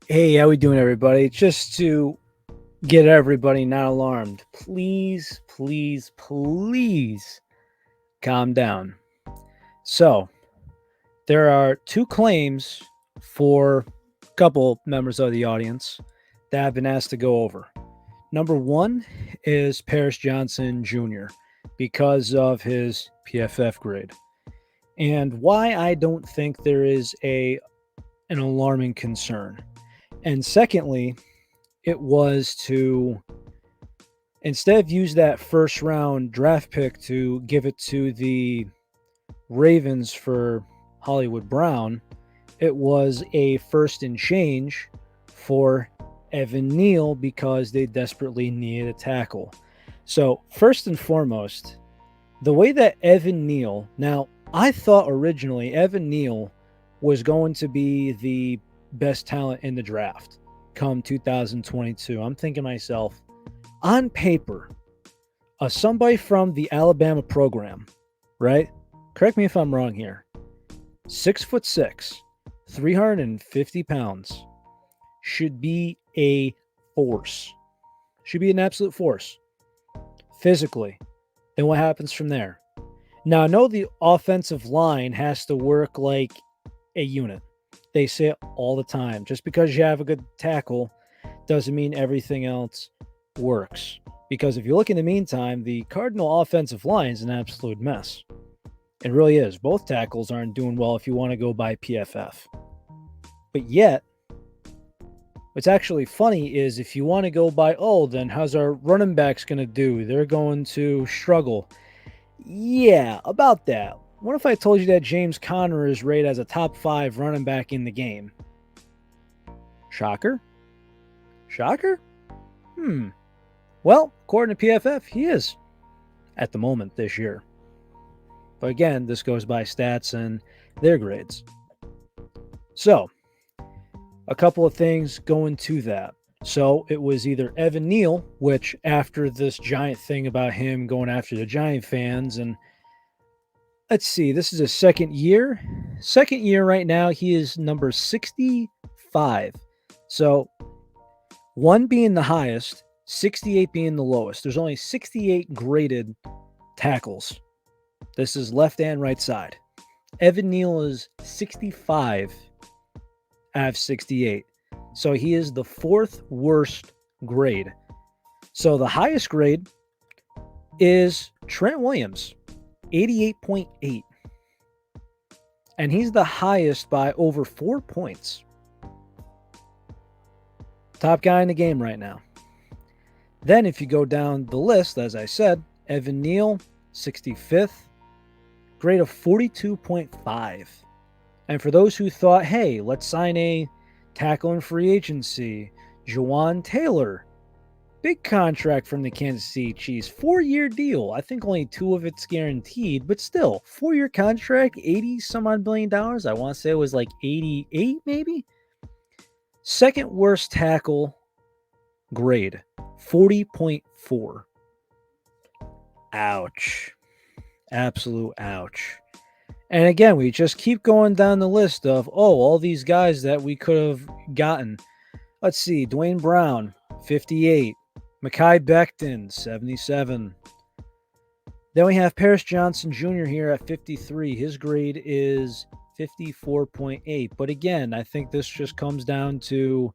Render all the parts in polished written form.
Hey, how we doing, everybody? Just to get everybody not alarmed, please, please, please calm down. So, there are two claims for a couple members of the audience that have been asked to go over. Number one is Paris Johnson Jr. because of his PFF grade, and why I don't think there is an alarming concern. And secondly, it was to instead of use that first round draft pick to give it to the Ravens for Hollywood Brown, it was a first and change for Evan Neal because they desperately needed a tackle. So, first and foremost, the way that Evan Neal, now, I thought originally Evan Neal was going to be the best talent in the draft come 2022. I'm thinking to myself, on paper, somebody from the Alabama program, right? Correct me if I'm wrong here. 6'6", 350 pounds, should be a force. Should be an absolute force physically. Then what happens from there? Now I know the offensive line has to work like a unit. They say it all the time. Just because you have a good tackle doesn't mean everything else works. Because if you look in the meantime, the Cardinal offensive line is an absolute mess. It really is. Both tackles aren't doing well if you want to go by PFF. But yet, what's actually funny is if you want to go by, oh, then how's our running backs going to do? They're going to struggle. Yeah, about that. What if I told you that James Conner is rated as a top 5 running back in the game? Shocker? Shocker? Well, according to PFF, he is at the moment this year. But again, this goes by stats and their grades. So, a couple of things going to that. So, it was either Evan Neal, which after this giant thing about him going after the Giant fans, and let's see, this is his second year. Second year right now, he is number 65. So, one being the highest, 68 being the lowest. There's only 68 graded tackles. This is left and right side. Evan Neal is 65 out of 68. So he is the fourth worst grade. So the highest grade is Trent Williams, 88.8. And he's the highest by over 4 points. Top guy in the game right now. Then if you go down the list, as I said, Evan Neal, 65th, grade of 42.5. And for those who thought, hey, let's sign a tackle in free agency, Jawan Taylor, big contract from the Kansas City Chiefs, 4-year deal. I think only 2 of it's guaranteed, but still, 4-year contract, 80 some odd billion dollars. I want to say it was like 88 maybe. Second worst tackle grade, 40.4. Ouch. Absolute ouch. And again, we just keep going down the list of, all these guys that we could have gotten. Let's see, Dwayne Brown, 58. Mekhi Becton, 77. Then we have Paris Johnson Jr. here at 53. His grade is 54.8. But again, I think this just comes down to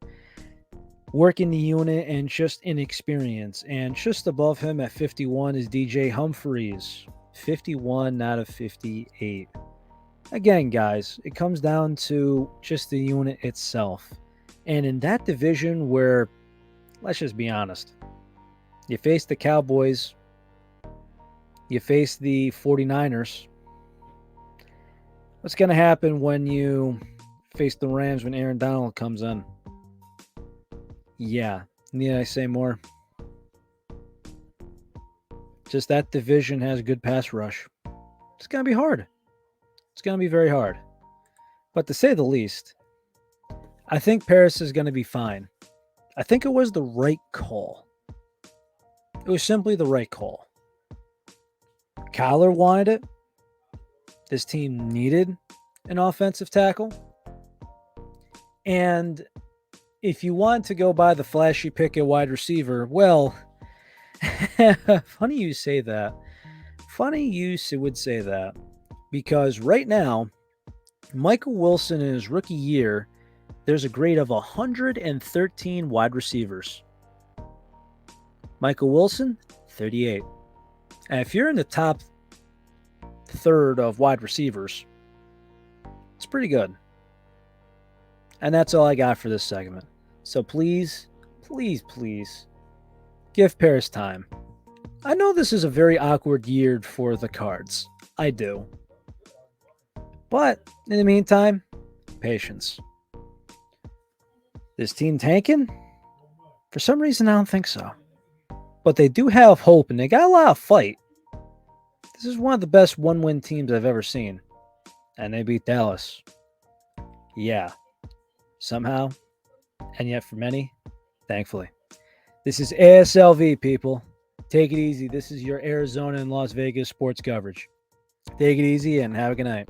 working the unit and just inexperience. And just above him at 51 is DJ Humphries, 51 out of 58. Again, guys, it comes down to just the unit itself. And in that division where, let's just be honest, you face the Cowboys, you face the 49ers. What's going to happen when you face the Rams when Aaron Donald comes in? Yeah, need I say more? Just that division has a good pass rush. It's going to be hard. It's going to be very hard. But to say the least, I think Paris is going to be fine. I think it was the right call. It was simply the right call. Kyler wanted it. This team needed an offensive tackle. And if you want to go buy the flashy pick at wide receiver, well, funny you say that. Funny you would say that. Because right now, Michael Wilson in his rookie year, there's a grade of 113 wide receivers. Michael Wilson, 38. And if you're in the top third of wide receivers, it's pretty good. And that's all I got for this segment. So please, please, please give Paris time. I know this is a very awkward year for the Cards. I do. But in the meantime, patience. This team tanking? For some reason, I don't think so. But they do have hope, and they got a lot of fight. This is one of the best one-win teams I've ever seen. And they beat Dallas. Yeah. Somehow. And yet for many, thankfully. This is ASLV, people. Take it easy. This is your Arizona and Las Vegas sports coverage. Take it easy and have a good night.